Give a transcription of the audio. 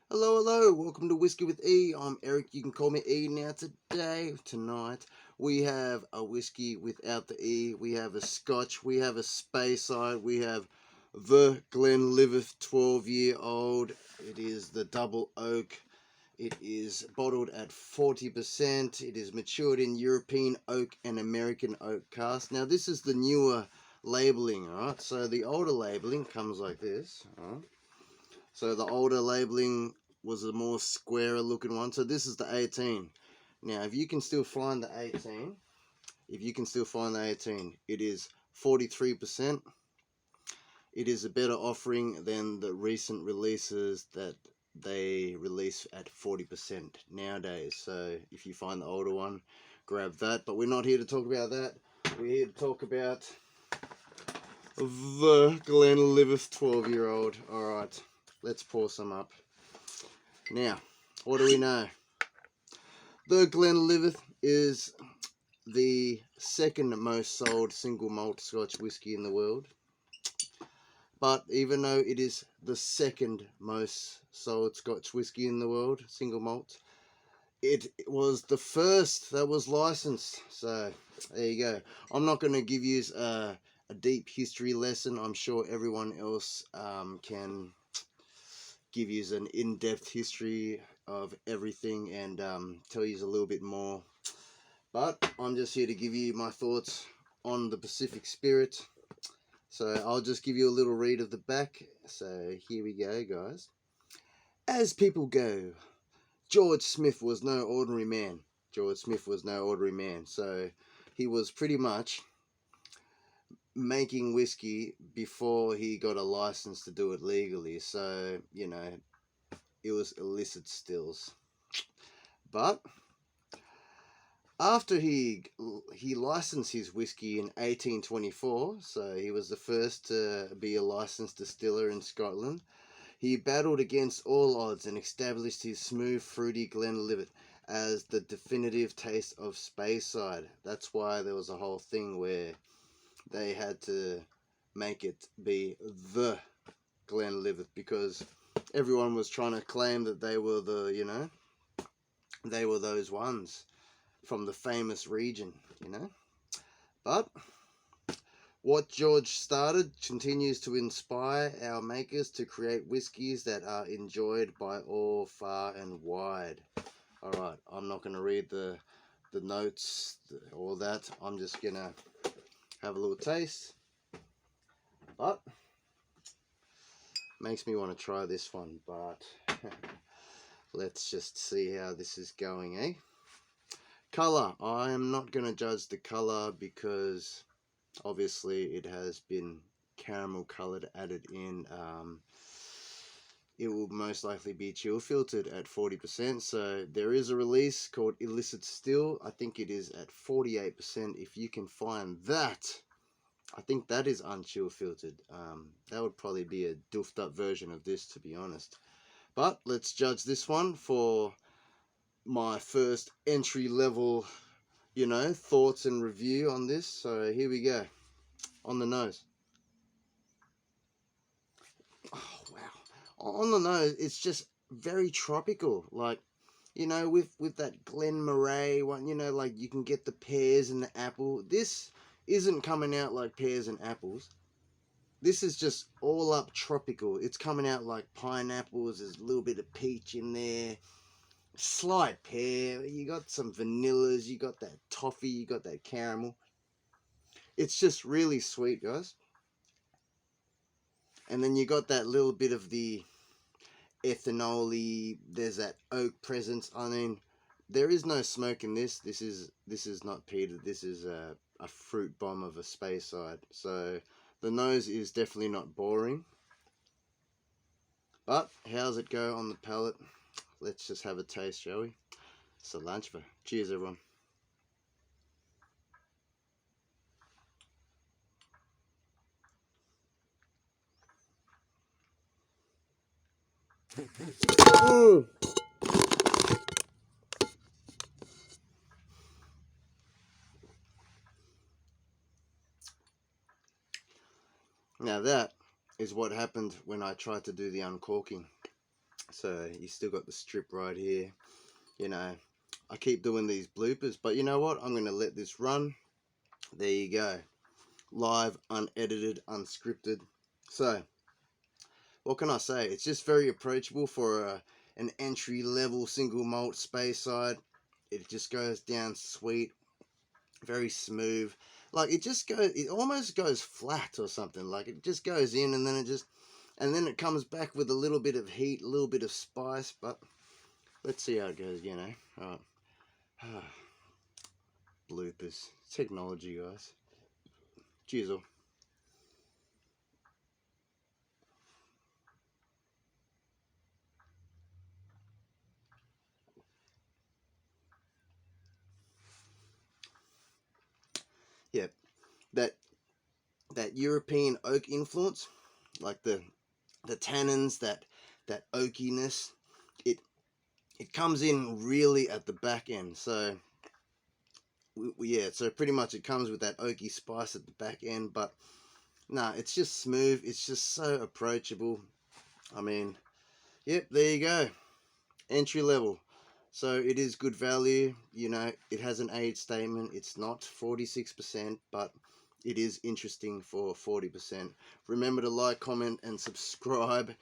Hello, hello, welcome to Whiskey with E. I'm Eric, you can call me E now. Tonight, we have a whiskey without the E, we have a scotch, we have a Speyside, we have the Glenlivet 12-year-old. It is the double oak. It is bottled at 40%. It is matured in European oak and American oak cask. Now, this is the newer labeling, alright? So, the older labeling comes like this, alright? So the older labeling was a more squarer looking one. So this is the 18. Now, if you can still find the 18, it is 43%. It is a better offering than the recent releases that they release at 40% nowadays. So if you find the older one, grab that. But we're not here to talk about that. We're here to talk about the Glenlivet 12-year-old. Alright, let's pour some up. Now, what do we know? The Glenlivet is the second most sold single malt Scotch whisky in the world. But even though it is the second most sold Scotch whisky in the world, single malt, it was the first that was licensed. So there you go. I'm not going to give you a deep history lesson. I'm sure everyone else can give you an in-depth history of everything and tell you a little bit more. But I'm just here to give you my thoughts on the Pacific Spirit. So I'll just give you a little read of the back. So here we go, guys. As people go, George Smith was no ordinary man. So he was pretty much making whiskey before he got a license to do it legally. So, it was illicit stills. But after he licensed his whiskey in 1824, so he was the first to be a licensed distiller in Scotland. He battled against all odds and established his smooth, fruity Glenlivet as the definitive taste of Speyside. That's why there was a whole thing where they had to make it be the Glenlivet, because everyone was trying to claim that they were they were those ones from the famous region, But what George started continues to inspire our makers to create whiskies that are enjoyed by all far and wide. Alright, I'm not going to read the notes, all that. I'm just going to have a little taste. But makes me want to try this one, but let's just see how this is going, eh? Color. I am not going to judge the color because obviously it has been caramel colored added in. It will most likely be chill filtered at 40%. So there is a release called Illicit Still. I think it is at 48%. If you can find that, I think that is unchill filtered. That would probably be a doofed up version of this, to be honest. But let's judge this one for my first entry level, thoughts and review on this. So here we go. On the nose. Oh, wow. On the nose, it's just very tropical. Like, with that Glen Moray one, like you can get the pears and the apple. This isn't coming out like pears and apples. This is just all up tropical. It's coming out like pineapples. There's a little bit of peach in there. Slight pear. You got some vanillas. You got that toffee. You got that caramel. It's just really sweet, guys. And then you got that little bit of the ethanol-y. There's that oak presence. I mean, there is no smoke in this. This is not peated. This is a fruit bomb of a Speyside. So the nose is definitely not boring. But how's it go on the palate? Let's just have a taste, shall we? Cilantro. Cheers, everyone. Mm. Now that is what happened when I tried to do the uncorking. So you still got the strip right here. You know, I keep doing these bloopers, but you know what? I'm going to let this run. There you go. Live, unedited, unscripted. So, what can I say? It's just very approachable for an entry-level single malt Speyside. It just goes down sweet, very smooth. Like it almost goes flat or something. Like it just goes in and then it comes back with a little bit of heat, a little bit of spice. But let's see how it goes, you know. All right. Bloopers. Technology, guys. Cheers all. Yeah, that European oak influence, like the tannins, that oakiness, it comes in really at the back end. So yeah, so pretty much it comes with that oaky spice at the back end, but nah, it's just smooth. It's just so approachable. I mean, yep, there you go. Entry level. So it is good value. You know, it has an age statement. It's not 46%, but it is interesting for 40%. Remember to like, comment, and subscribe. And